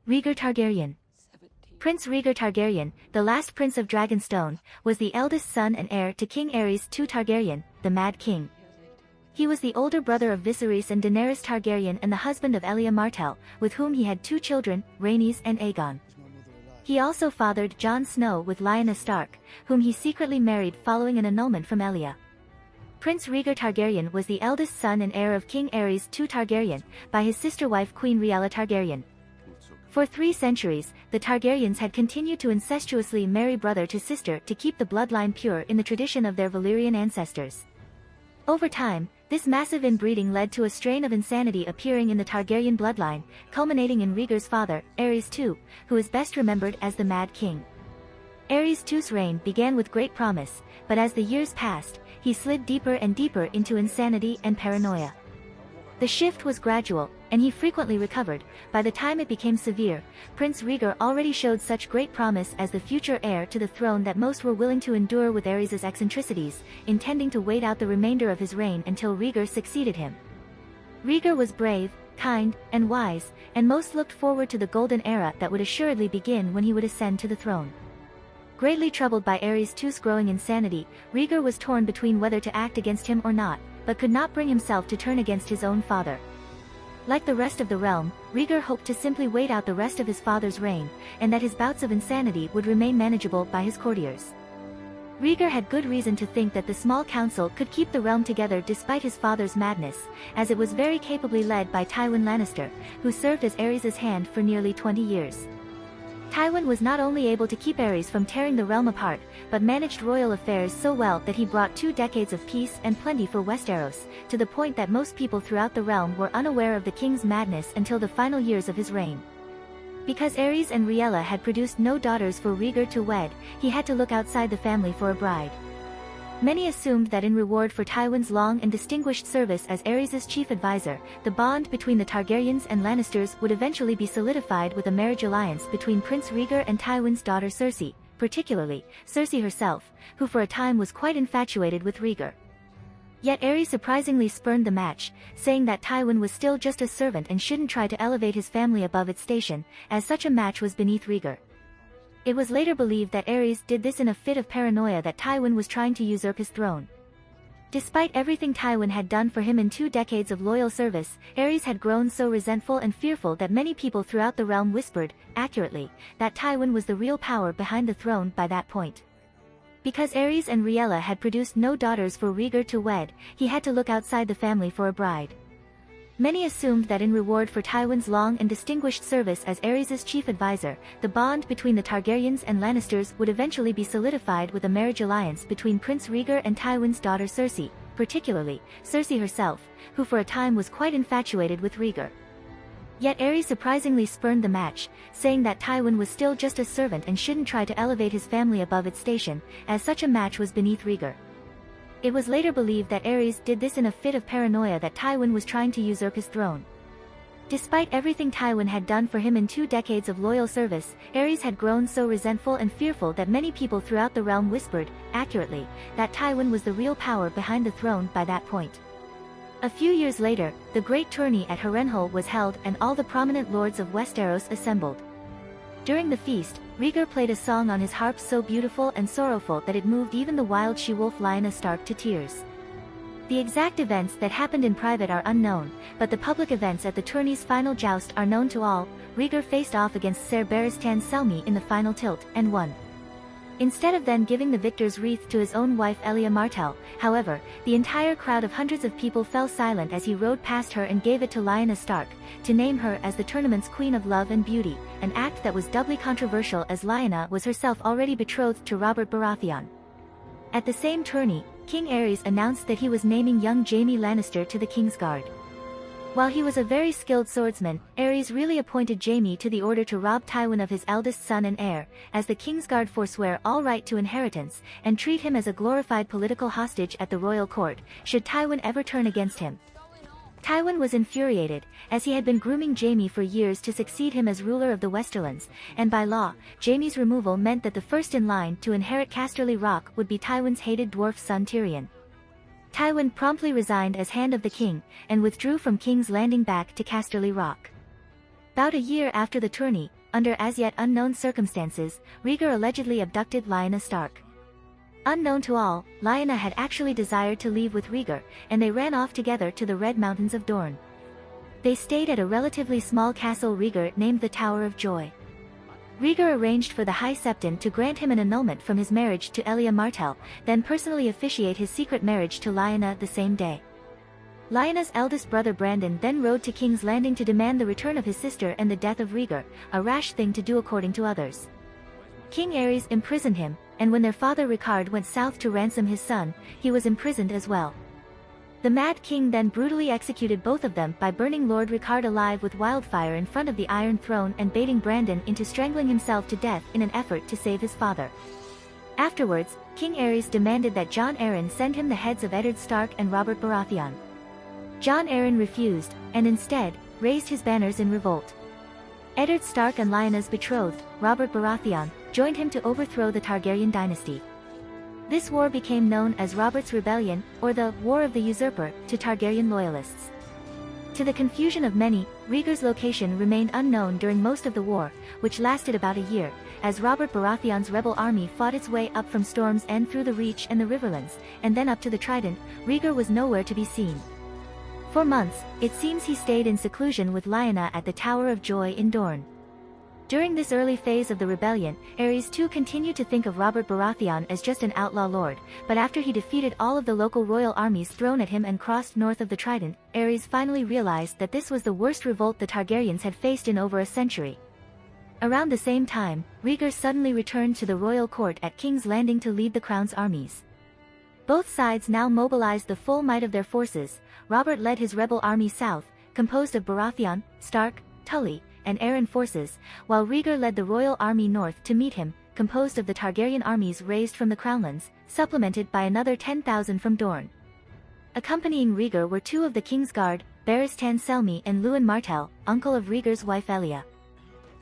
Rhaegar Targaryen. Prince Rhaegar Targaryen, the last Prince of Dragonstone, was the eldest son and heir to King Aerys II Targaryen, the Mad King. He was the older brother of Viserys and Daenerys Targaryen and the husband of Elia Martell, with whom he had 2 children, Rhaenys and Aegon. He also fathered Jon Snow with Lyanna Stark, whom he secretly married following an annulment from Elia. Prince Rhaegar Targaryen was the eldest son and heir of King Aerys II Targaryen, by his sister wife Queen Rhaegar Targaryen. For 3 centuries, the Targaryens had continued to incestuously marry brother to sister to keep the bloodline pure in the tradition of their Valyrian ancestors. Over time, this massive inbreeding led to a strain of insanity appearing in the Targaryen bloodline, culminating in Rhaegar's father, Aerys II, who is best remembered as the Mad King. Aerys II's reign began with great promise, but as the years passed, he slid deeper and deeper into insanity and paranoia. The shift was gradual, and he frequently recovered. By the time it became severe, Prince Rhaegar already showed such great promise as the future heir to the throne that most were willing to endure with Aerys' eccentricities, intending to wait out the remainder of his reign until Rhaegar succeeded him. Rhaegar was brave, kind, and wise, and most looked forward to the golden era that would assuredly begin when he would ascend to the throne. Greatly troubled by Aerys II's growing insanity, Rhaegar was torn between whether to act against him or not, but could not bring himself to turn against his own father. Like the rest of the realm, Rhaegar hoped to simply wait out the rest of his father's reign, and that his bouts of insanity would remain manageable by his courtiers. Rhaegar had good reason to think that the small council could keep the realm together despite his father's madness, as it was very capably led by Tywin Lannister, who served as Aerys' hand for nearly 20 years. Tywin was not only able to keep Aerys from tearing the realm apart, but managed royal affairs so well that he brought 2 decades of peace and plenty for Westeros, to the point that most people throughout the realm were unaware of the king's madness until the final years of his reign. Because Aerys and Rhaella had produced no daughters for Rhaegar to wed, he had to look outside the family for a bride. Many assumed that in reward for Tywin's long and distinguished service as Aerys' chief advisor, the bond between the Targaryens and Lannisters would eventually be solidified with a marriage alliance between Prince Rhaegar and Tywin's daughter Cersei, particularly Cersei herself, who for a time was quite infatuated with Rhaegar. Yet Aerys surprisingly spurned the match, saying that Tywin was still just a servant and shouldn't try to elevate his family above its station, as such a match was beneath Rhaegar. It was later believed that Aerys did this in a fit of paranoia that Tywin was trying to usurp his throne. Despite everything Tywin had done for him in 2 decades of loyal service, Aerys had grown so resentful and fearful that many people throughout the realm whispered, accurately, that Tywin was the real power behind the throne by that point. Because Aerys and Rhaella had produced no daughters for Rhaegar to wed, he had to look outside the family for a bride. Many assumed that in reward for Tywin's long and distinguished service as Aerys' chief advisor, the bond between the Targaryens and Lannisters would eventually be solidified with a marriage alliance between Prince Rhaegar and Tywin's daughter Cersei, particularly Cersei herself, who for a time was quite infatuated with Rhaegar. Yet Aerys surprisingly spurned the match, saying that Tywin was still just a servant and shouldn't try to elevate his family above its station, as such a match was beneath Rhaegar. It was later believed that Aerys did this in a fit of paranoia that Tywin was trying to usurp his throne. Despite everything Tywin had done for him in 2 decades of loyal service, Aerys had grown so resentful and fearful that many people throughout the realm whispered, accurately, that Tywin was the real power behind the throne by that point. A few years later, the great tourney at Harrenhal was held and all the prominent lords of Westeros assembled. During the feast, Rhaegar played a song on his harp so beautiful and sorrowful that it moved even the wild she-wolf Lyanna Stark to tears. The exact events that happened in private are unknown, but the public events at the tourney's final joust are known to all. Rhaegar faced off against Ser Barristan Selmy in the final tilt, and won. Instead of then giving the victor's wreath to his own wife Elia Martell, however, the entire crowd of hundreds of people fell silent as he rode past her and gave it to Lyanna Stark, to name her as the tournament's Queen of Love and Beauty, an act that was doubly controversial as Lyanna was herself already betrothed to Robert Baratheon. At the same tourney, King Aerys announced that he was naming young Jaime Lannister to the Kingsguard. While he was a very skilled swordsman, Aerys really appointed Jaime to the order to rob Tywin of his eldest son and heir, as the Kingsguard forswear all right to inheritance, and treat him as a glorified political hostage at the royal court, should Tywin ever turn against him. Tywin was infuriated, as he had been grooming Jaime for years to succeed him as ruler of the Westerlands, and by law, Jaime's removal meant that the first in line to inherit Casterly Rock would be Tywin's hated dwarf son Tyrion. Tywin promptly resigned as Hand of the King, and withdrew from King's Landing back to Casterly Rock. About a year after the tourney, under as yet unknown circumstances, Rhaegar allegedly abducted Lyanna Stark. Unknown to all, Lyanna had actually desired to leave with Rhaegar, and they ran off together to the Red Mountains of Dorne. They stayed at a relatively small castle Rhaegar named the Tower of Joy. Rhaegar arranged for the High Septon to grant him an annulment from his marriage to Elia Martell, then personally officiate his secret marriage to Lyanna the same day. Lyanna's eldest brother Brandon then rode to King's Landing to demand the return of his sister and the death of Rhaegar, a rash thing to do according to others. King Aerys imprisoned him, and when their father Rhaegar went south to ransom his son, he was imprisoned as well. The Mad King then brutally executed both of them by burning Lord Rhaegar alive with wildfire in front of the Iron Throne and baiting Brandon into strangling himself to death in an effort to save his father. Afterwards, King Aerys demanded that Jon Arryn send him the heads of Eddard Stark and Robert Baratheon. Jon Arryn refused, and instead, raised his banners in revolt. Eddard Stark and Lyanna's betrothed, Robert Baratheon, joined him to overthrow the Targaryen dynasty. This war became known as Robert's Rebellion, or the War of the Usurper, to Targaryen loyalists. To the confusion of many, Rhaegar's location remained unknown during most of the war, which lasted about a year, as Robert Baratheon's rebel army fought its way up from Storm's End through the Reach and the Riverlands, and then up to the Trident. Rhaegar was nowhere to be seen. For months, it seems he stayed in seclusion with Lyanna at the Tower of Joy in Dorne. During this early phase of the rebellion, Aerys II continued to think of Robert Baratheon as just an outlaw lord, but after he defeated all of the local royal armies thrown at him and crossed north of the Trident, Aerys finally realized that this was the worst revolt the Targaryens had faced in over a century. Around the same time, Rhaegar suddenly returned to the royal court at King's Landing to lead the Crown's armies. Both sides now mobilized the full might of their forces. Robert led his rebel army south, composed of Baratheon, Stark, Tully, and Arryn forces, while Rhaegar led the royal army north to meet him, composed of the Targaryen armies raised from the Crownlands, supplemented by another 10,000 from Dorne. Accompanying Rhaegar were two of the King's Guard, Barristan Selmy and Elia Martell, uncle of Rhaegar's wife Elia.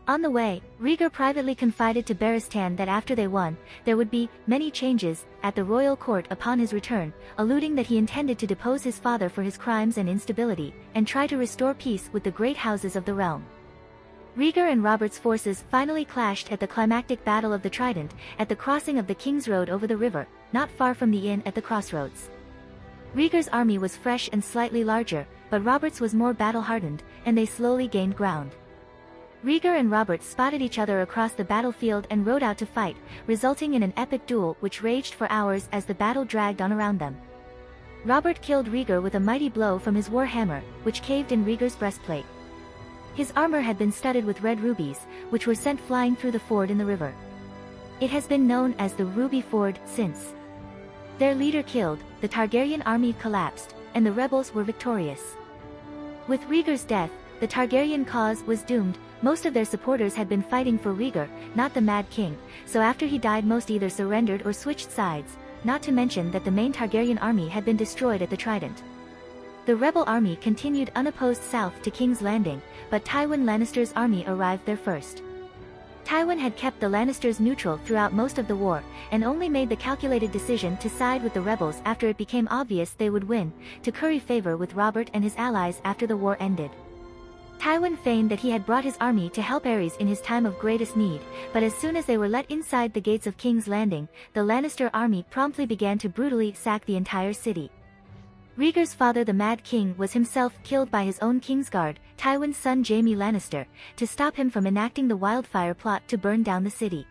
On the way, Rhaegar privately confided to Barristan that after they won, there would be many changes at the royal court upon his return, alluding that he intended to depose his father for his crimes and instability, and try to restore peace with the great houses of the realm. Rhaegar and Robert's forces finally clashed at the climactic Battle of the Trident, at the crossing of the King's Road over the river, not far from the inn at the crossroads. Rhaegar's army was fresh and slightly larger, but Robert's was more battle-hardened, and they slowly gained ground. Rhaegar and Robert spotted each other across the battlefield and rode out to fight, resulting in an epic duel which raged for hours as the battle dragged on around them. Robert killed Rhaegar with a mighty blow from his war hammer, which caved in Rhaegar's breastplate. His armor had been studded with red rubies, which were sent flying through the ford in the river. It has been known as the Ruby Ford since. Their leader killed, the Targaryen army collapsed, and the rebels were victorious. With Rhaegar's death, the Targaryen cause was doomed. Most of their supporters had been fighting for Rhaegar, not the Mad King, so after he died most either surrendered or switched sides, not to mention that the main Targaryen army had been destroyed at the Trident. The rebel army continued unopposed south to King's Landing, but Tywin Lannister's army arrived there first. Tywin had kept the Lannisters neutral throughout most of the war, and only made the calculated decision to side with the rebels after it became obvious they would win, to curry favor with Robert and his allies after the war ended. Tywin feigned that he had brought his army to help Aerys in his time of greatest need, but as soon as they were let inside the gates of King's Landing, the Lannister army promptly began to brutally sack the entire city. Rhaegar's father the Mad King was himself killed by his own Kingsguard, Tywin's son Jaime Lannister, to stop him from enacting the wildfire plot to burn down the city.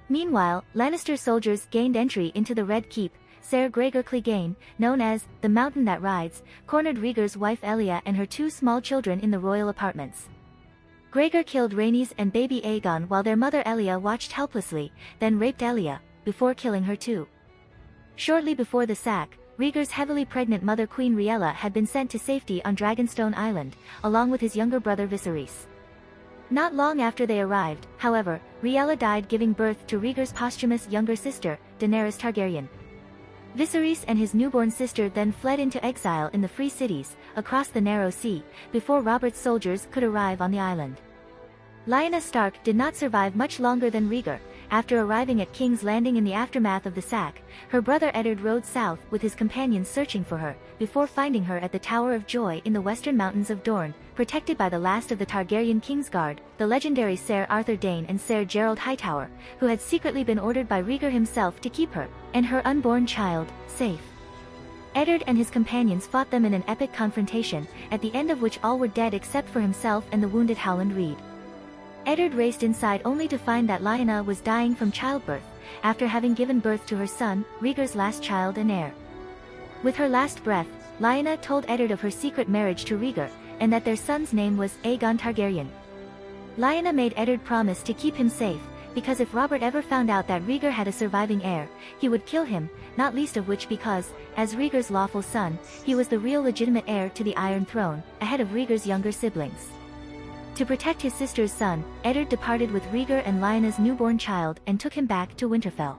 Meanwhile, Lannister soldiers gained entry into the Red Keep. Ser Gregor Clegane, known as the Mountain That Rides, cornered Rhaegar's wife Elia and her two small children in the royal apartments. Gregor killed Rhaenys and baby Aegon while their mother Elia watched helplessly, then raped Elia, before killing her too. Shortly before the sack, Rhaegar's heavily pregnant mother Queen Rhaella had been sent to safety on Dragonstone Island, along with his younger brother Viserys. Not long after they arrived, however, Rhaella died giving birth to Rhaegar's posthumous younger sister, Daenerys Targaryen. Viserys and his newborn sister then fled into exile in the Free Cities, across the Narrow Sea, before Robert's soldiers could arrive on the island. Lyanna Stark did not survive much longer than Rhaegar. After arriving at King's Landing in the aftermath of the sack, her brother Eddard rode south with his companions searching for her, before finding her at the Tower of Joy in the western mountains of Dorne, protected by the last of the Targaryen Kingsguard, the legendary Ser Arthur Dayne and Ser Gerald Hightower, who had secretly been ordered by Rhaegar himself to keep her, and her unborn child, safe. Eddard and his companions fought them in an epic confrontation, at the end of which all were dead except for himself and the wounded Howland Reed. Eddard raced inside only to find that Lyanna was dying from childbirth, after having given birth to her son, Rhaegar's last child and heir. With her last breath, Lyanna told Eddard of her secret marriage to Rhaegar, and that their son's name was Aegon Targaryen. Lyanna made Eddard promise to keep him safe, because if Robert ever found out that Rhaegar had a surviving heir, he would kill him, not least of which because, as Rhaegar's lawful son, he was the real legitimate heir to the Iron Throne, ahead of Rhaegar's younger siblings. To protect his sister's son, Eddard departed with Rhaegar and Lyanna's newborn child and took him back to Winterfell.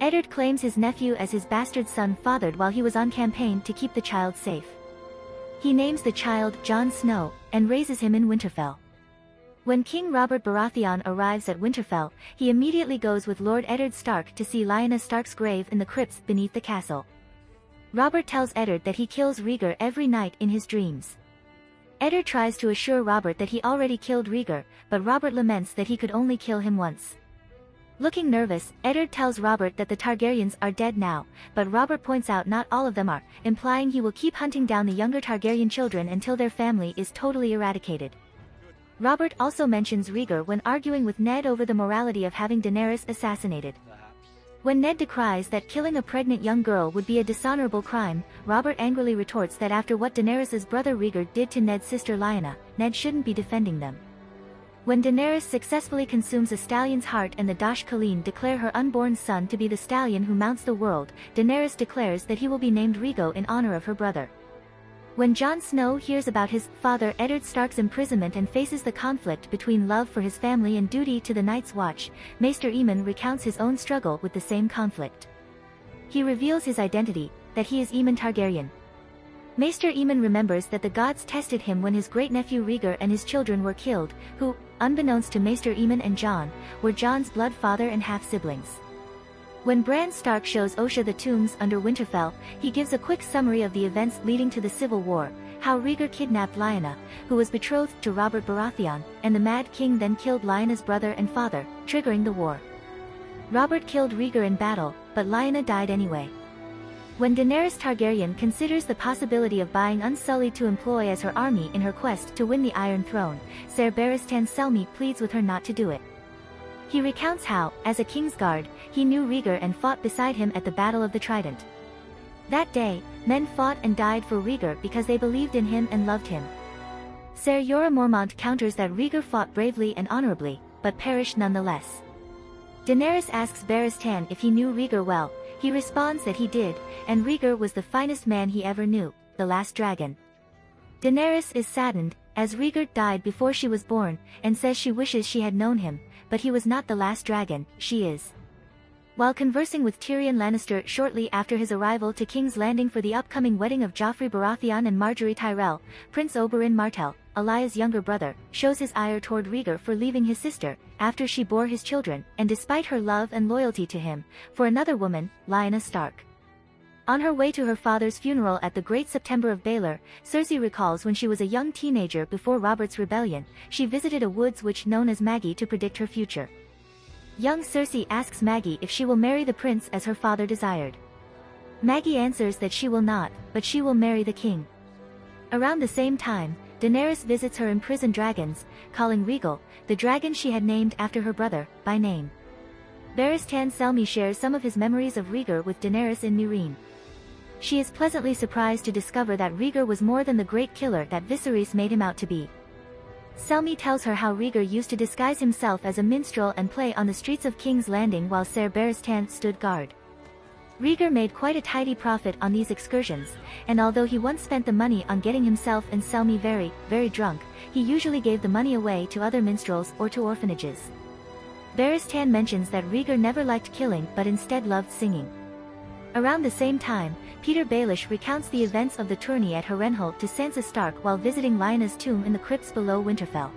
Eddard claims his nephew as his bastard son fathered while he was on campaign to keep the child safe. He names the child Jon Snow, and raises him in Winterfell. When King Robert Baratheon arrives at Winterfell, he immediately goes with Lord Eddard Stark to see Lyanna Stark's grave in the crypts beneath the castle. Robert tells Eddard that he kills Rhaegar every night in his dreams. Eddard tries to assure Robert that he already killed Rhaegar, but Robert laments that he could only kill him once. Looking nervous, Eddard tells Robert that the Targaryens are dead now, but Robert points out not all of them are, implying he will keep hunting down the younger Targaryen children until their family is totally eradicated. Robert also mentions Rhaegar when arguing with Ned over the morality of having Daenerys assassinated. When Ned decries that killing a pregnant young girl would be a dishonorable crime, Robert angrily retorts that after what Daenerys' brother Rhaegar did to Ned's sister Lyanna, Ned shouldn't be defending them. When Daenerys successfully consumes a stallion's heart and the Dash Khaleen declare her unborn son to be the stallion who mounts the world, Daenerys declares that he will be named Rhaego in honor of her brother. When Jon Snow hears about his father Eddard Stark's imprisonment and faces the conflict between love for his family and duty to the Night's Watch, Maester Aemon recounts his own struggle with the same conflict. He reveals his identity, that he is Aemon Targaryen. Maester Aemon remembers that the gods tested him when his great-nephew Rhaegar and his children were killed, who, unbeknownst to Maester Aemon and Jon, were Jon's blood father and half-siblings. When Bran Stark shows Osha the tombs under Winterfell, he gives a quick summary of the events leading to the Civil War, how Rhaegar kidnapped Lyanna, who was betrothed to Robert Baratheon, and the Mad King then killed Lyanna's brother and father, triggering the war. Robert killed Rhaegar in battle, but Lyanna died anyway. When Daenerys Targaryen considers the possibility of buying Unsullied to employ as her army in her quest to win the Iron Throne, Ser Barristan Selmy pleads with her not to do it. He recounts how, as a Kingsguard, he knew Rhaegar and fought beside him at the Battle of the Trident. That day, men fought and died for Rhaegar because they believed in him and loved him. Ser Jorah Mormont counters that Rhaegar fought bravely and honorably, but perished nonetheless. Daenerys asks Barristan if he knew Rhaegar well, he responds that he did, and Rhaegar was the finest man he ever knew, the last dragon. Daenerys is saddened, as Rhaegar died before she was born, and says she wishes she had known him, but he was not the last dragon, she is. While conversing with Tyrion Lannister shortly after his arrival to King's Landing for the upcoming wedding of Joffrey Baratheon and Margaery Tyrell, Prince Oberyn Martell, Elaya's younger brother, shows his ire toward Rhaegar for leaving his sister, after she bore his children, and despite her love and loyalty to him, for another woman, Lyanna Stark. On her way to her father's funeral at the Great September of Baelor, Cersei recalls when she was a young teenager before Robert's rebellion, she visited a woods witch known as Maggie to predict her future. Young Cersei asks Maggie if she will marry the prince as her father desired. Maggie answers that she will not, but she will marry the king. Around the same time, Daenerys visits her imprisoned dragons, calling Rhaegal, the dragon she had named after her brother, by name. Barristan Selmy shares some of his memories of Rhaegar with Daenerys in Meereen. She is pleasantly surprised to discover that Rhaegar was more than the great killer that Viserys made him out to be. Selmy tells her how Rhaegar used to disguise himself as a minstrel and play on the streets of King's Landing while Ser Barristan stood guard. Rhaegar made quite a tidy profit on these excursions, and although he once spent the money on getting himself and Selmy very, very drunk, he usually gave the money away to other minstrels or to orphanages. Barristan mentions that Rhaegar never liked killing but instead loved singing. Around the same time, Peter Baelish recounts the events of the tourney at Harrenhal to Sansa Stark while visiting Lyanna's tomb in the crypts below Winterfell.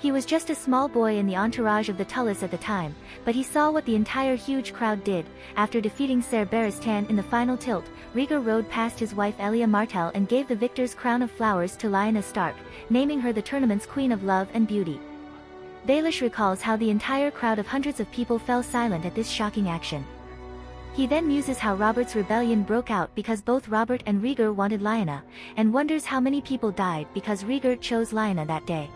He was just a small boy in the entourage of the Tullus at the time, but he saw what the entire huge crowd did. After defeating Ser Barristan in the final tilt, Rhaegar rode past his wife Elia Martell and gave the victor's crown of flowers to Lyanna Stark, naming her the tournament's Queen of Love and Beauty. Baelish recalls how the entire crowd of hundreds of people fell silent at this shocking action. He then muses how Robert's rebellion broke out because both Robert and Rhaegar wanted Lyanna, and wonders how many people died because Rhaegar chose Lyanna that day.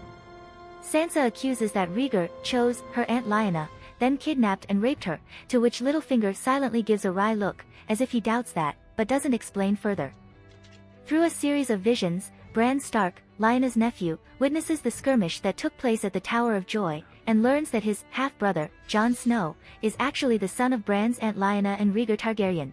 Sansa accuses that Rhaegar chose her aunt Lyanna, then kidnapped and raped her, to which Littlefinger silently gives a wry look, as if he doubts that, but doesn't explain further. Through a series of visions, Bran Stark, Lyanna's nephew, witnesses the skirmish that took place at the Tower of Joy, and learns that his half-brother, Jon Snow, is actually the son of Bran's aunt Lyanna and Rhaegar Targaryen.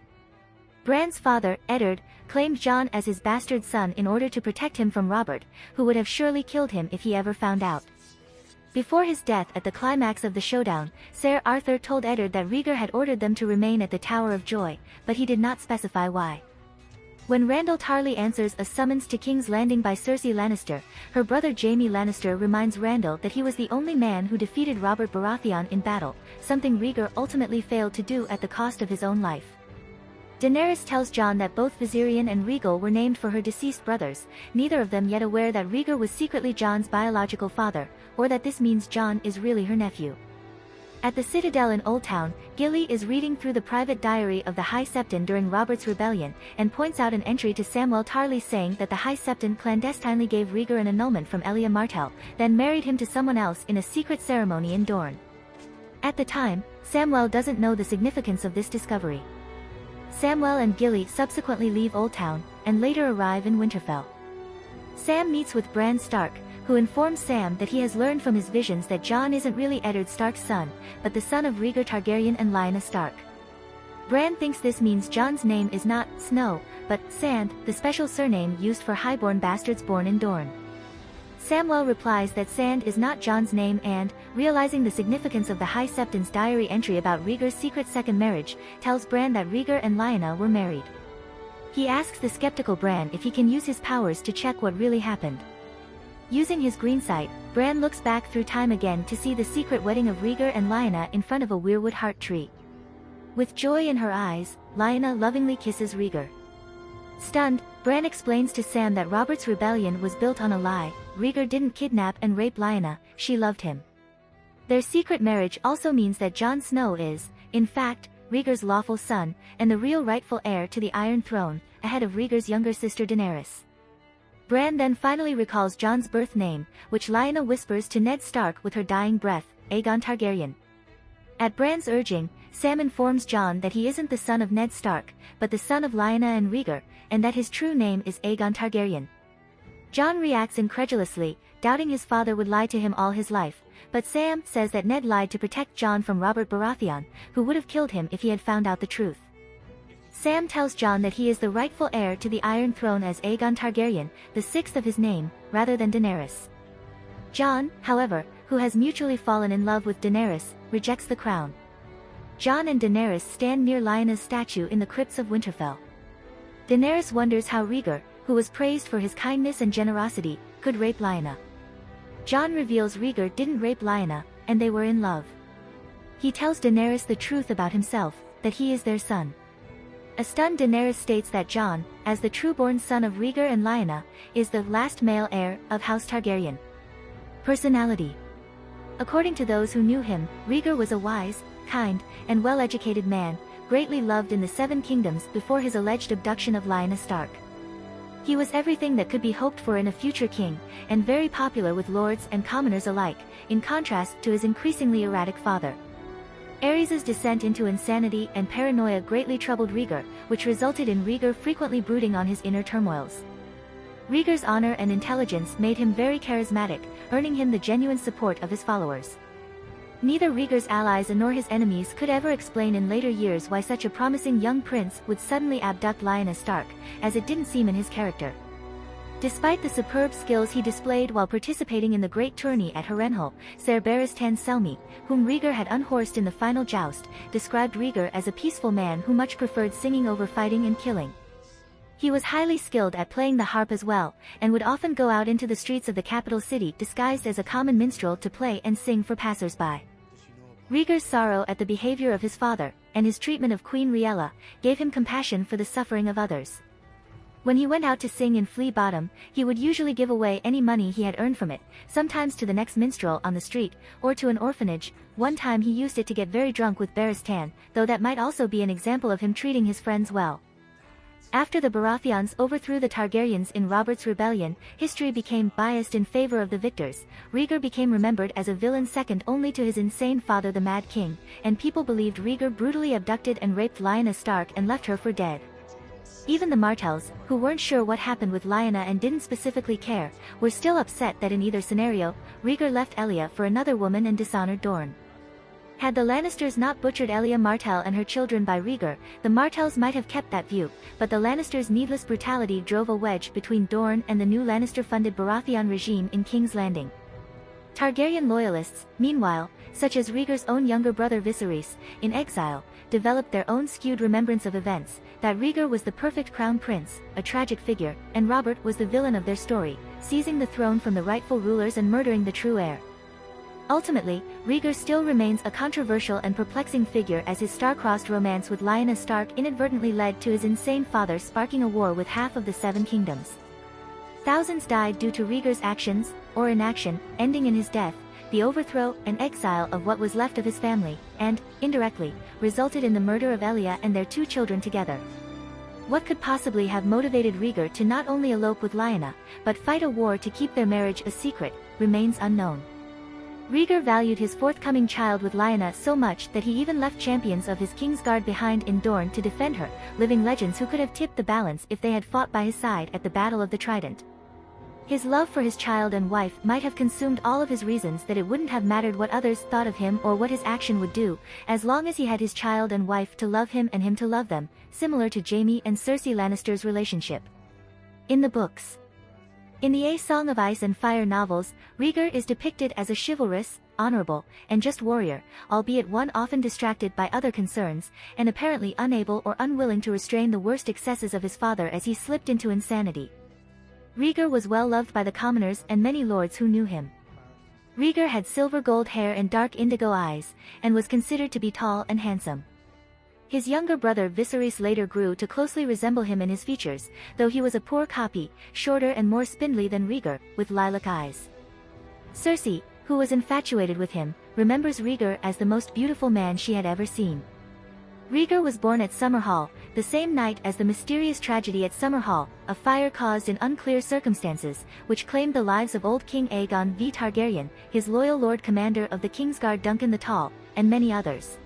Bran's father, Eddard, claimed Jon as his bastard son in order to protect him from Robert, who would have surely killed him if he ever found out. Before his death at the climax of the showdown, Ser Arthur told Eddard that Rhaegar had ordered them to remain at the Tower of Joy, but he did not specify why. When Randyll Tarly answers a summons to King's Landing by Cersei Lannister, her brother Jaime Lannister reminds Randyll that he was the only man who defeated Robert Baratheon in battle, something Rhaegar ultimately failed to do at the cost of his own life. Daenerys tells Jon that both Viserion and Rhaegal were named for her deceased brothers, neither of them yet aware that Rhaegar was secretly Jon's biological father, or that this means Jon is really her nephew. At the Citadel in Old Town, Gilly is reading through the private diary of the High Septon during Robert's rebellion, and points out an entry to Samwell Tarly saying that the High Septon clandestinely gave Rhaegar an annulment from Elia Martell, then married him to someone else in a secret ceremony in Dorne. At the time, Samwell doesn't know the significance of this discovery. Samwell and Gilly subsequently leave Old Town, and later arrive in Winterfell. Sam meets with Bran Stark, who informs Sam that he has learned from his visions that Jon isn't really Eddard Stark's son, but the son of Rhaegar Targaryen and Lyanna Stark. Bran thinks this means Jon's name is not Snow, but Sand, the special surname used for highborn bastards born in Dorne. Samwell replies that Sand is not Jon's name and, realizing the significance of the High Septon's diary entry about Rhaegar's secret second marriage, tells Bran that Rhaegar and Lyanna were married. He asks the skeptical Bran if he can use his powers to check what really happened. Using his green sight, Bran looks back through time again to see the secret wedding of Rhaegar and Lyanna in front of a weirwood heart tree. With joy in her eyes, Lyanna lovingly kisses Rhaegar. Stunned, Bran explains to Sam that Robert's rebellion was built on a lie. Rhaegar didn't kidnap and rape Lyanna, she loved him. Their secret marriage also means that Jon Snow is, in fact, Rhaegar's lawful son, and the real rightful heir to the Iron Throne, ahead of Rhaegar's younger sister Daenerys. Bran then finally recalls Jon's birth name, which Lyanna whispers to Ned Stark with her dying breath, Aegon Targaryen. At Bran's urging, Sam informs Jon that he isn't the son of Ned Stark, but the son of Lyanna and Rhaegar, and that his true name is Aegon Targaryen. Jon reacts incredulously, doubting his father would lie to him all his life, but Sam says that Ned lied to protect Jon from Robert Baratheon, who would have killed him if he had found out the truth. Sam tells Jon that he is the rightful heir to the Iron Throne as Aegon Targaryen, the sixth of his name, rather than Daenerys. Jon, however, who has mutually fallen in love with Daenerys, rejects the crown. Jon and Daenerys stand near Lyanna's statue in the crypts of Winterfell. Daenerys wonders how Rhaegar, who was praised for his kindness and generosity, could rape Lyanna. Jon reveals Rhaegar didn't rape Lyanna, and they were in love. He tells Daenerys the truth about himself, that he is their son. A stunned Daenerys states that Jon, as the true-born son of Rhaegar and Lyanna, is the last male heir of House Targaryen. Personality. According to those who knew him, Rhaegar was a wise, kind, and well-educated man, greatly loved in the Seven Kingdoms before his alleged abduction of Lyanna Stark. He was everything that could be hoped for in a future king, and very popular with lords and commoners alike, in contrast to his increasingly erratic father. Aerys' descent into insanity and paranoia greatly troubled Rhaegar, which resulted in Rhaegar frequently brooding on his inner turmoils. Rhaegar's honor and intelligence made him very charismatic, earning him the genuine support of his followers. Neither Rhaegar's allies nor his enemies could ever explain in later years why such a promising young prince would suddenly abduct Lyanna Stark, as it didn't seem in his character. Despite the superb skills he displayed while participating in the great tourney at Harrenhal, Ser Barristan Selmy, whom Rhaegar had unhorsed in the final joust, described Rhaegar as a peaceful man who much preferred singing over fighting and killing. He was highly skilled at playing the harp as well, and would often go out into the streets of the capital city disguised as a common minstrel to play and sing for passers-by. Rhaegar's sorrow at the behavior of his father, and his treatment of Queen Rhaella, gave him compassion for the suffering of others. When he went out to sing in Flea Bottom, he would usually give away any money he had earned from it, sometimes to the next minstrel on the street, or to an orphanage. One time he used it to get very drunk with Barristan, though that might also be an example of him treating his friends well. After the Baratheons overthrew the Targaryens in Robert's rebellion, history became biased in favor of the victors. Rhaegar became remembered as a villain second only to his insane father the Mad King, and people believed Rhaegar brutally abducted and raped Lyanna Stark and left her for dead. Even the Martells, who weren't sure what happened with Lyanna and didn't specifically care, were still upset that in either scenario, Rhaegar left Elia for another woman and dishonored Dorne. Had the Lannisters not butchered Elia Martell and her children by Rhaegar, the Martells might have kept that view, but the Lannisters' needless brutality drove a wedge between Dorne and the new Lannister-funded Baratheon regime in King's Landing. Targaryen loyalists, meanwhile, such as Rhaegar's own younger brother Viserys, in exile, developed their own skewed remembrance of events, that Rhaegar was the perfect crown prince, a tragic figure, and Robert was the villain of their story, seizing the throne from the rightful rulers and murdering the true heir. Ultimately, Rhaegar still remains a controversial and perplexing figure as his star-crossed romance with Lyanna Stark inadvertently led to his insane father sparking a war with half of the Seven Kingdoms. Thousands died due to Rhaegar's actions, or inaction, ending in his death, the overthrow and exile of what was left of his family, and, indirectly, resulted in the murder of Elia and their two children together. What could possibly have motivated Rhaegar to not only elope with Lyanna, but fight a war to keep their marriage a secret, remains unknown. Rhaegar valued his forthcoming child with Lyanna so much that he even left champions of his Kingsguard behind in Dorne to defend her, living legends who could have tipped the balance if they had fought by his side at the Battle of the Trident. His love for his child and wife might have consumed all of his reasons that it wouldn't have mattered what others thought of him or what his action would do, as long as he had his child and wife to love him and him to love them, similar to Jaime and Cersei Lannister's relationship. In the books. In the A Song of Ice and Fire novels, Rhaegar is depicted as a chivalrous, honorable, and just warrior, albeit one often distracted by other concerns, and apparently unable or unwilling to restrain the worst excesses of his father as he slipped into insanity. Rhaegar was well loved by the commoners and many lords who knew him. Rhaegar had silver gold hair and dark indigo eyes, and was considered to be tall and handsome. His younger brother Viserys later grew to closely resemble him in his features, though he was a poor copy, shorter and more spindly than Rhaegar, with lilac eyes. Cersei, who was infatuated with him, remembers Rhaegar as the most beautiful man she had ever seen. Rhaegar was born at Summerhall, the same night as the mysterious tragedy at Summerhall, a fire caused in unclear circumstances, which claimed the lives of old King Aegon V. Targaryen, his loyal Lord Commander of the Kingsguard Duncan the Tall, and many others.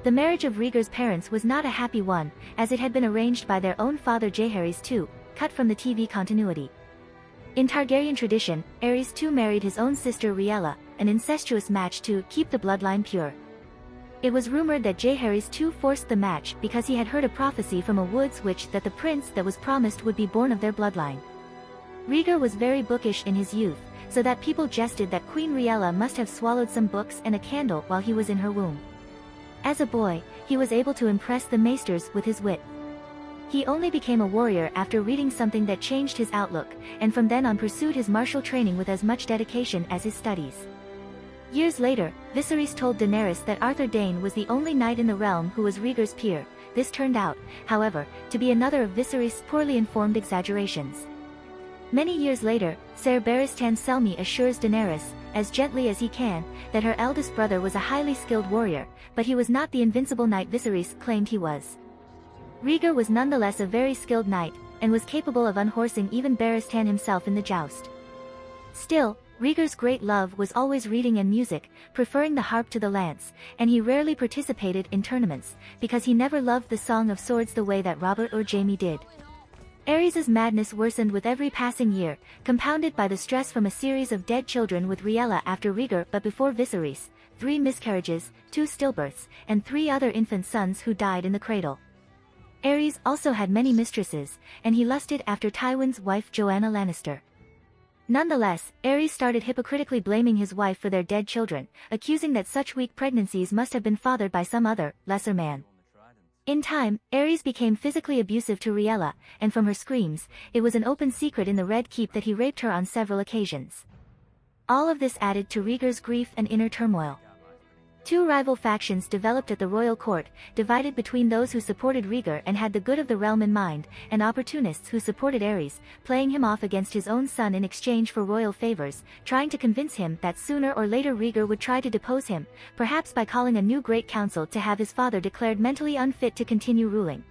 The marriage of Rhaegar's parents was not a happy one, as it had been arranged by their own father Jaehaerys II, cut from the TV continuity. In Targaryen tradition, Aerys II married his own sister Rhaella, an incestuous match to keep the bloodline pure. It was rumored that Jaehaerys II forced the match because he had heard a prophecy from a woods witch that the prince that was promised would be born of their bloodline. Rhaegar was very bookish in his youth, so that people jested that Queen Rhaella must have swallowed some books and a candle while he was in her womb. As a boy, he was able to impress the maesters with his wit. He only became a warrior after reading something that changed his outlook, and from then on pursued his martial training with as much dedication as his studies. Years later, Viserys told Daenerys that Arthur Dayne was the only knight in the realm who was Rhaegar's peer. This turned out, however, to be another of Viserys' poorly informed exaggerations. Many years later, Ser Barristan Selmy assures Daenerys, as gently as he can, that her eldest brother was a highly skilled warrior, but he was not the invincible knight Viserys claimed he was. Rhaegar was nonetheless a very skilled knight, and was capable of unhorsing even Barristan himself in the joust. Still, Rhaegar's great love was always reading and music, preferring the harp to the lance, and he rarely participated in tournaments, because he never loved the Song of Swords the way that Robert or Jaime did. Aerys's madness worsened with every passing year, compounded by the stress from a series of dead children with Rhaella after Rhaegar but before Viserys, 3 miscarriages, 2 stillbirths, and 3 other infant sons who died in the cradle. Aerys also had many mistresses, and he lusted after Tywin's wife Joanna Lannister. Nonetheless, Aerys started hypocritically blaming his wife for their dead children, accusing that such weak pregnancies must have been fathered by some other, lesser man. In time, Aerys became physically abusive to Rhaella, and from her screams, it was an open secret in the Red Keep that he raped her on several occasions. All of this added to Rhaegar's grief and inner turmoil. Two rival factions developed at the royal court, divided between those who supported Rhaegar and had the good of the realm in mind, and opportunists who supported Aerys, playing him off against his own son in exchange for royal favors, trying to convince him that sooner or later Rhaegar would try to depose him, perhaps by calling a new great council to have his father declared mentally unfit to continue ruling.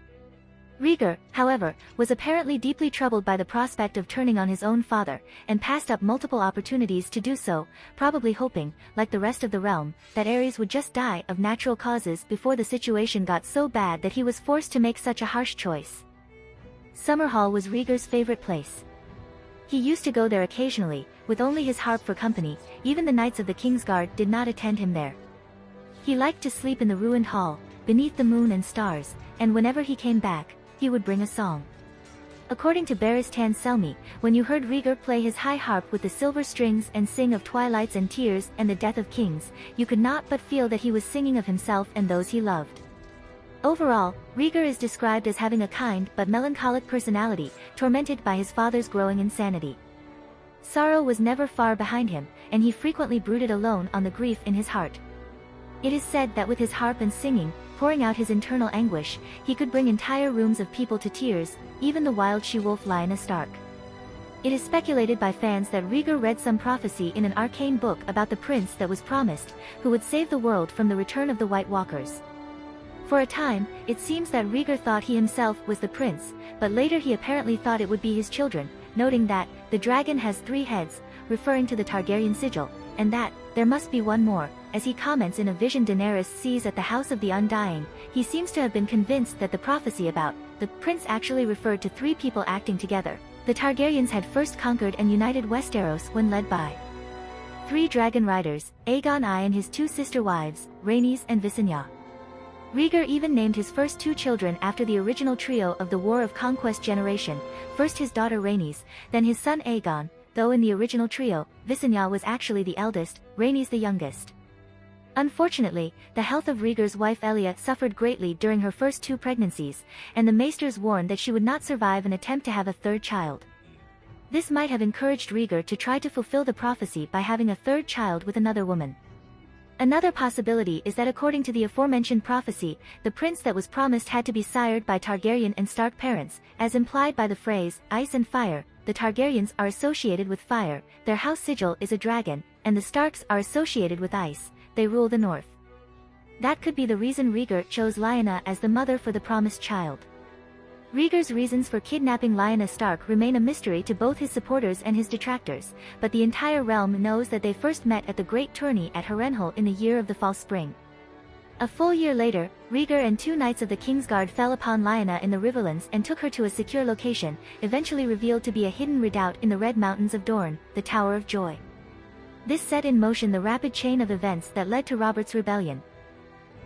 Rhaegar, however, was apparently deeply troubled by the prospect of turning on his own father, and passed up multiple opportunities to do so, probably hoping, like the rest of the realm, that Aerys would just die of natural causes before the situation got so bad that he was forced to make such a harsh choice. Summerhall was Rhaegar's favorite place. He used to go there occasionally, with only his harp for company. Even the knights of the Kingsguard did not attend him there. He liked to sleep in the ruined hall, beneath the moon and stars, and whenever he came back, he would bring a song. According to Barristan Selmy, when you heard Rhaegar play his high harp with the silver strings and sing of twilights and tears and the death of kings, you could not but feel that he was singing of himself and those he loved. Overall, Rhaegar is described as having a kind but melancholic personality, tormented by his father's growing insanity. Sorrow was never far behind him, and he frequently brooded alone on the grief in his heart. It is said that with his harp and singing, pouring out his internal anguish, he could bring entire rooms of people to tears, even the wild she-wolf Lyanna Stark. It is speculated by fans that Rhaegar read some prophecy in an arcane book about the prince that was promised, who would save the world from the return of the White Walkers. For a time, it seems that Rhaegar thought he himself was the prince, but later he apparently thought it would be his children, noting that, the dragon has 3 heads, referring to the Targaryen sigil, and that, there must be one more. As he comments in a vision Daenerys sees at the House of the Undying, he seems to have been convinced that the prophecy about the prince actually referred to 3 people acting together. The Targaryens had first conquered and united Westeros when led by 3 dragon riders, Aegon I and his 2 sister wives, Rhaenys and Visenya. Rhaegar even named his first 2 children after the original trio of the War of Conquest generation, first his daughter Rhaenys, then his son Aegon, though in the original trio, Visenya was actually the eldest, Rhaenys the youngest. Unfortunately, the health of Rhaegar's wife Elia suffered greatly during her first 2 pregnancies, and the maesters warned that she would not survive an attempt to have a 3rd child. This might have encouraged Rhaegar to try to fulfill the prophecy by having a 3rd child with another woman. Another possibility is that according to the aforementioned prophecy, the prince that was promised had to be sired by Targaryen and Stark parents, as implied by the phrase, ice and fire. The Targaryens are associated with fire, their house sigil is a dragon, and the Starks are associated with ice. They rule the north. That could be the reason Rhaegar chose Lyanna as the mother for the promised child. Rhaegar's reasons for kidnapping Lyanna Stark remain a mystery to both his supporters and his detractors, but the entire realm knows that they first met at the Great Tourney at Harrenhal in the year of the False Spring. A full year later, Rhaegar and 2 knights of the Kingsguard fell upon Lyanna in the Riverlands and took her to a secure location, eventually revealed to be a hidden redoubt in the Red Mountains of Dorne, the Tower of Joy. This set in motion the rapid chain of events that led to Robert's rebellion.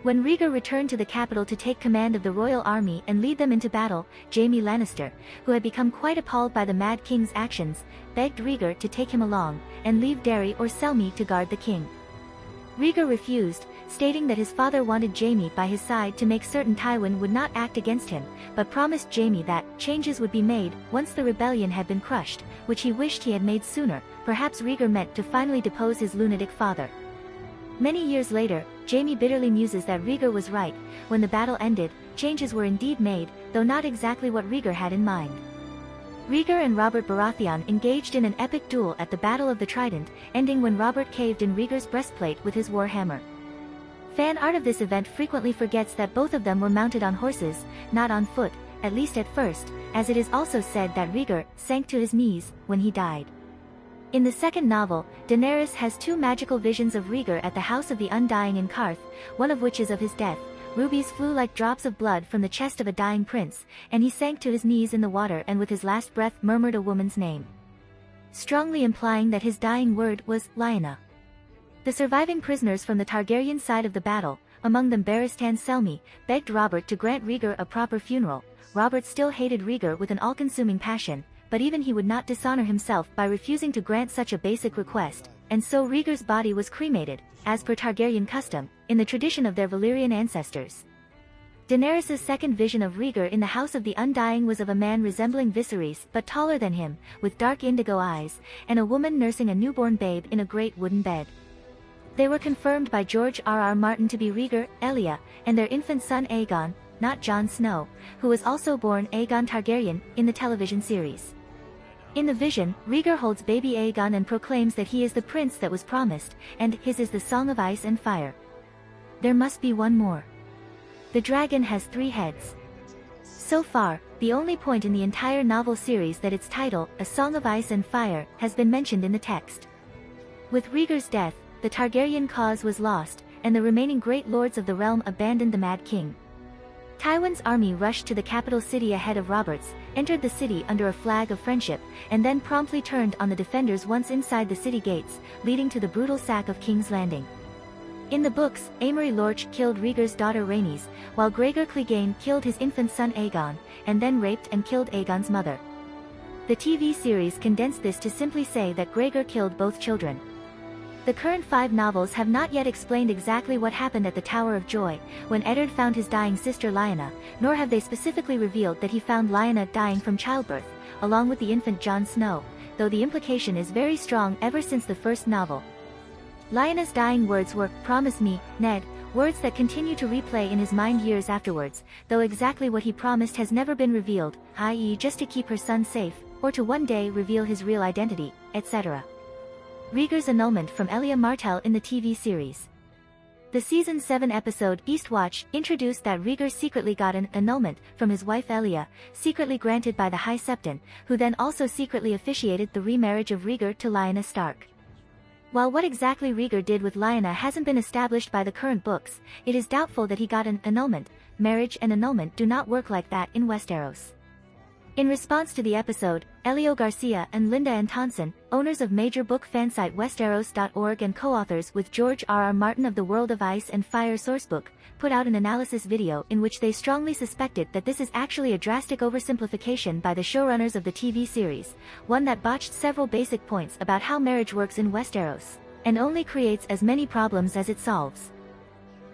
When Rhaegar returned to the capital to take command of the royal army and lead them into battle, Jaime Lannister, who had become quite appalled by the Mad King's actions, begged Rhaegar to take him along, and leave Darry or Selmy to guard the king. Rhaegar refused, stating that his father wanted Jaime by his side to make certain Tywin would not act against him, but promised Jaime that changes would be made once the rebellion had been crushed, which he wished he had made sooner. Perhaps Rhaegar meant to finally depose his lunatic father. Many years later, Jaime bitterly muses that Rhaegar was right. When the battle ended, changes were indeed made, though not exactly what Rhaegar had in mind. Rhaegar and Robert Baratheon engaged in an epic duel at the Battle of the Trident, ending when Robert caved in Rhaegar's breastplate with his war hammer. Fan art of this event frequently forgets that both of them were mounted on horses, not on foot, at least at first, as it is also said that Rhaegar sank to his knees when he died. In the second novel, Daenerys has 2 magical visions of Rhaegar at the House of the Undying in Qarth, one of which is of his death. Rubies flew like drops of blood from the chest of a dying prince, and he sank to his knees in the water and with his last breath murmured a woman's name, strongly implying that his dying word was Lyanna. The surviving prisoners from the Targaryen side of the battle, among them Barristan Selmy, begged Robert to grant Rhaegar a proper funeral. Robert still hated Rhaegar with an all-consuming passion, but even he would not dishonor himself by refusing to grant such a basic request, and so Rhaegar's body was cremated, as per Targaryen custom, in the tradition of their Valyrian ancestors. Daenerys' second vision of Rhaegar in the House of the Undying was of a man resembling Viserys but taller than him, with dark indigo eyes, and a woman nursing a newborn babe in a great wooden bed. They were confirmed by George R.R. Martin to be Rhaegar, Elia, and their infant son Aegon, not Jon Snow, who was also born Aegon Targaryen, in the television series. In the vision, Rhaegar holds baby Aegon and proclaims that he is the prince that was promised, and his is the Song of Ice and Fire. There must be one more. The dragon has 3 heads. So far, the only point in the entire novel series that its title, A Song of Ice and Fire, has been mentioned in the text. With Rhaegar's death, the Targaryen cause was lost, and the remaining great lords of the realm abandoned the Mad King. Tywin's army rushed to the capital city ahead of Robert's, entered the city under a flag of friendship, and then promptly turned on the defenders once inside the city gates, leading to the brutal sack of King's Landing. In the books, Amory Lorch killed Rhaegar's daughter Rhaenys, while Gregor Clegane killed his infant son Aegon, and then raped and killed Aegon's mother. The TV series condensed this to simply say that Gregor killed both children. The current 5 novels have not yet explained exactly what happened at the Tower of Joy, when Eddard found his dying sister Lyanna, nor have they specifically revealed that he found Lyanna dying from childbirth, along with the infant Jon Snow, though the implication is very strong ever since the first novel. Lyanna's dying words were, "Promise me, Ned," words that continue to replay in his mind years afterwards, though exactly what he promised has never been revealed, i.e. just to keep her son safe, or to one day reveal his real identity, etc. Rhaegar's annulment from Elia Martell in the TV series. The Season 7 episode, Eastwatch, introduced that Rhaegar secretly got an annulment from his wife Elia, secretly granted by the High Septon, who then also secretly officiated the remarriage of Rhaegar to Lyanna Stark. While what exactly Rhaegar did with Lyanna hasn't been established by the current books, it is doubtful that he got an annulment. Marriage and annulment do not work like that in Westeros. In response to the episode, Elio Garcia and Linda Antonsen, owners of major book fansite Westeros.org and co-authors with George R.R. Martin of the World of Ice and Fire sourcebook, put out an analysis video in which they strongly suspected that this is actually a drastic oversimplification by the showrunners of the TV series, one that botched several basic points about how marriage works in Westeros, and only creates as many problems as it solves.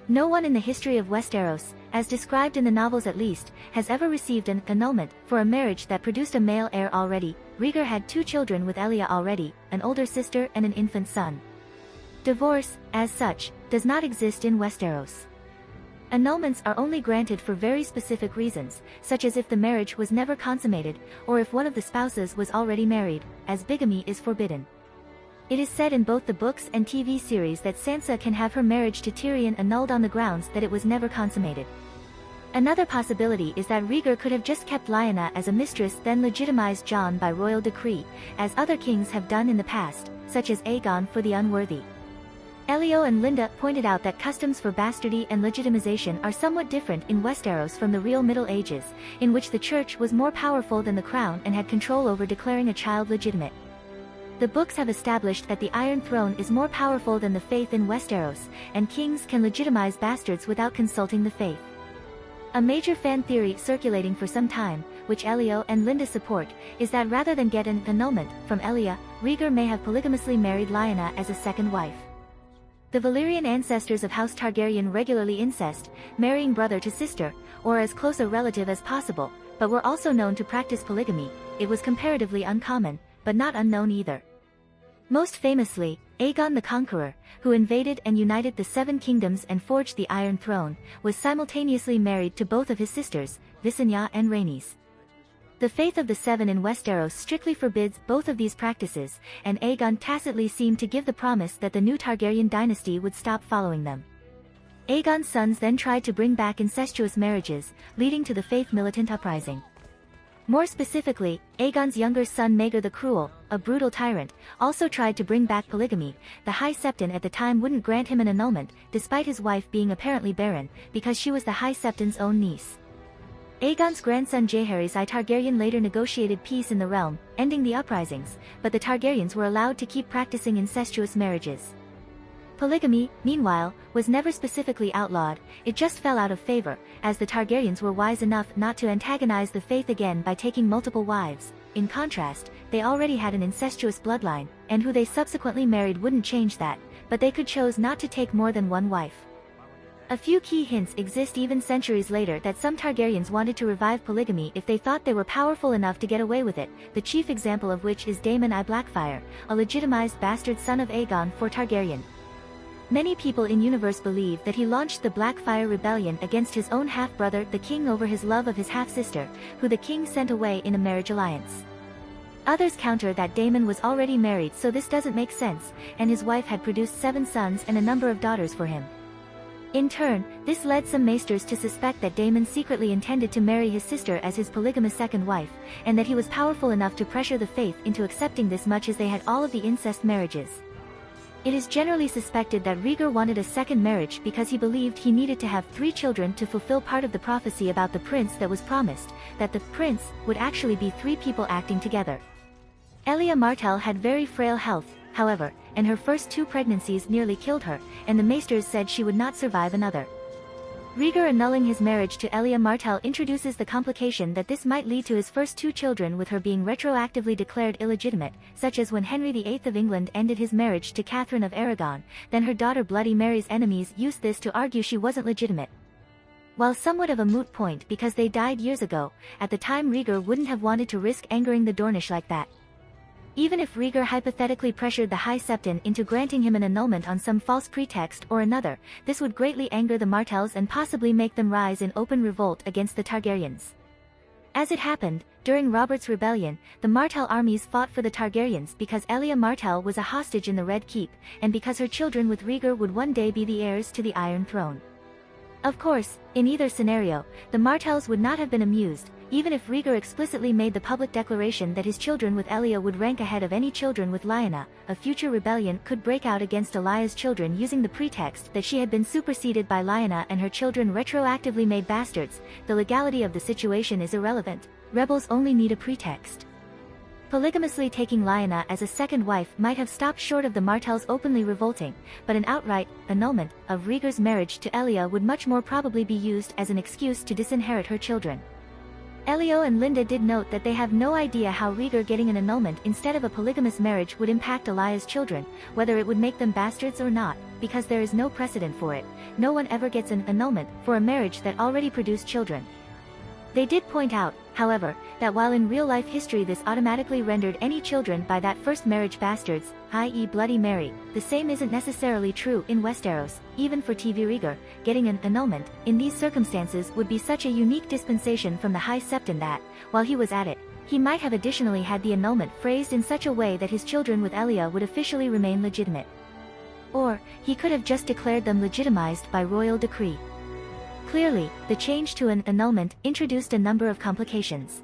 No one in the history of Westeros, as described in the novels at least, has ever received an annulment for a marriage that produced a male heir already. Rhaegar had 2 children with Elia already, an older sister and an infant son. Divorce, as such, does not exist in Westeros. Annulments are only granted for very specific reasons, such as if the marriage was never consummated, or if one of the spouses was already married, as bigamy is forbidden. It is said in both the books and TV series that Sansa can have her marriage to Tyrion annulled on the grounds that it was never consummated. Another possibility is that Rhaegar could have just kept Lyanna as a mistress then legitimized Jon by royal decree, as other kings have done in the past, such as Aegon for the unworthy. Elio and Linda pointed out that customs for bastardy and legitimization are somewhat different in Westeros from the real Middle Ages, in which the church was more powerful than the crown and had control over declaring a child legitimate. The books have established that the Iron Throne is more powerful than the faith in Westeros, and kings can legitimize bastards without consulting the faith. A major fan theory circulating for some time, which Elio and Linda support, is that rather than get an annulment from Elia, Rhaegar may have polygamously married Lyanna as a second wife. The Valyrian ancestors of House Targaryen regularly incest, marrying brother to sister, or as close a relative as possible, but were also known to practice polygamy. It was comparatively uncommon, but not unknown either. Most famously, Aegon the Conqueror, who invaded and united the 7 kingdoms and forged the Iron Throne, was simultaneously married to both of his sisters, Visenya and Rhaenys. The faith of the 7 in Westeros strictly forbids both of these practices, and Aegon tacitly seemed to give the promise that the new Targaryen dynasty would stop following them. Aegon's sons then tried to bring back incestuous marriages, leading to the faith militant uprising. More specifically, Aegon's younger son Maegor the Cruel, a brutal tyrant, also tried to bring back polygamy. The High Septon at the time wouldn't grant him an annulment, despite his wife being apparently barren, because she was the High Septon's own niece. Aegon's grandson Jaehaerys I Targaryen later negotiated peace in the realm, ending the uprisings, but the Targaryens were allowed to keep practicing incestuous marriages. Polygamy, meanwhile, was never specifically outlawed, it just fell out of favor, as the Targaryens were wise enough not to antagonize the faith again by taking multiple wives. In contrast, they already had an incestuous bloodline, and who they subsequently married wouldn't change that, but they could choose not to take more than one wife. A few key hints exist even centuries later that some Targaryens wanted to revive polygamy if they thought they were powerful enough to get away with it, the chief example of which is Daemon I Blackfyre, a legitimized bastard son of Aegon IV Targaryen. Many people in universe believe that he launched the Blackfyre rebellion against his own half-brother the king over his love of his half-sister, who the king sent away in a marriage alliance. Others counter that Daemon was already married, so this doesn't make sense, and his wife had produced 7 sons and a number of daughters for him. In turn, this led some maesters to suspect that Daemon secretly intended to marry his sister as his polygamous second wife, and that he was powerful enough to pressure the faith into accepting this much as they had all of the incest marriages. It is generally suspected that Rhaegar wanted a second marriage because he believed he needed to have 3 children to fulfill part of the prophecy about the prince that was promised, that the prince would actually be 3 people acting together. Elia Martell had very frail health, however, and her first 2 pregnancies nearly killed her, and the maesters said she would not survive another. Rhaegar annulling his marriage to Elia Martell introduces the complication that this might lead to his first 2 children with her being retroactively declared illegitimate, such as when Henry VIII of England ended his marriage to Catherine of Aragon, then her daughter Bloody Mary's enemies used this to argue she wasn't legitimate. While somewhat of a moot point because they died years ago, at the time Rhaegar wouldn't have wanted to risk angering the Dornish like that. Even if Rhaegar hypothetically pressured the High Septon into granting him an annulment on some false pretext or another, this would greatly anger the Martells and possibly make them rise in open revolt against the Targaryens. As it happened, during Robert's rebellion, the Martell armies fought for the Targaryens because Elia Martell was a hostage in the Red Keep, and because her children with Rhaegar would one day be the heirs to the Iron Throne. Of course, in either scenario, the Martells would not have been amused, even if Rhaegar explicitly made the public declaration that his children with Elia would rank ahead of any children with Lyanna. A future rebellion could break out against Elia's children using the pretext that she had been superseded by Lyanna and her children retroactively made bastards. The legality of the situation is irrelevant. Rebels only need a pretext. Polygamously taking Lyanna as a second wife might have stopped short of the Martells openly revolting, but an outright annulment of Rhaegar's marriage to Elia would much more probably be used as an excuse to disinherit her children. Elio and Linda did note that they have no idea how Rhaegar getting an annulment instead of a polygamous marriage would impact Elia's children, whether it would make them bastards or not, because there is no precedent for it. No one ever gets an annulment for a marriage that already produced children. They did point out, however, that while in real-life history this automatically rendered any children by that first marriage bastards, i.e. Bloody Mary, the same isn't necessarily true in Westeros. Even for TV Rhaegar, getting an annulment in these circumstances would be such a unique dispensation from the High Septon that, while he was at it, he might have additionally had the annulment phrased in such a way that his children with Elia would officially remain legitimate. Or, he could have just declared them legitimized by royal decree. Clearly, the change to an annulment introduced a number of complications.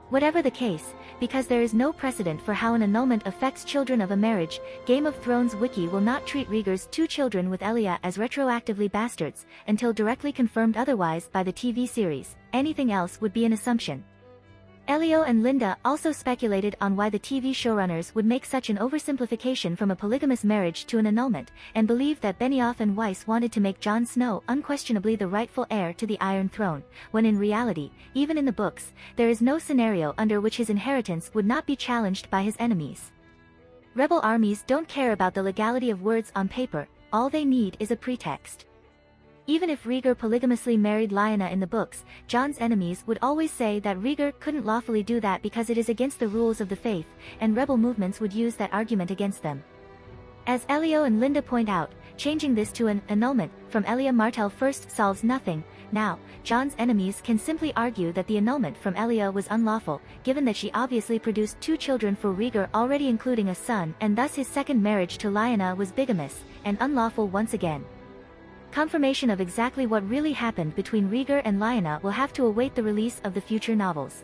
Whatever the case, because there is no precedent for how an annulment affects children of a marriage, Game of Thrones Wiki will not treat Rhaegar's 2 children with Elia as retroactively bastards, until directly confirmed otherwise by the TV series. Anything else would be an assumption. Elio and Linda also speculated on why the TV showrunners would make such an oversimplification from a polygamous marriage to an annulment, and believed that Benioff and Weiss wanted to make Jon Snow unquestionably the rightful heir to the Iron Throne, when in reality, even in the books, there is no scenario under which his inheritance would not be challenged by his enemies. Rebel armies don't care about the legality of words on paper, all they need is a pretext. Even if Rhaegar polygamously married Lyanna in the books, Jon's enemies would always say that Rhaegar couldn't lawfully do that because it is against the rules of the faith, and rebel movements would use that argument against them. As Elio and Linda point out, changing this to an annulment from Elia Martell first solves nothing. Now, Jon's enemies can simply argue that the annulment from Elia was unlawful, given that she obviously produced 2 children for Rhaegar already including a son, and thus his second marriage to Lyanna was bigamous, and unlawful once again. Confirmation of exactly what really happened between Rhaegar and Lyanna will have to await the release of the future novels.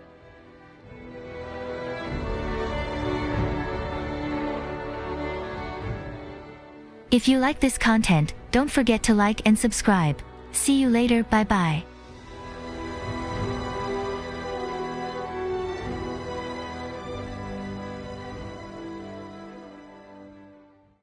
If you like this content, don't forget to like and subscribe. See you later, bye bye.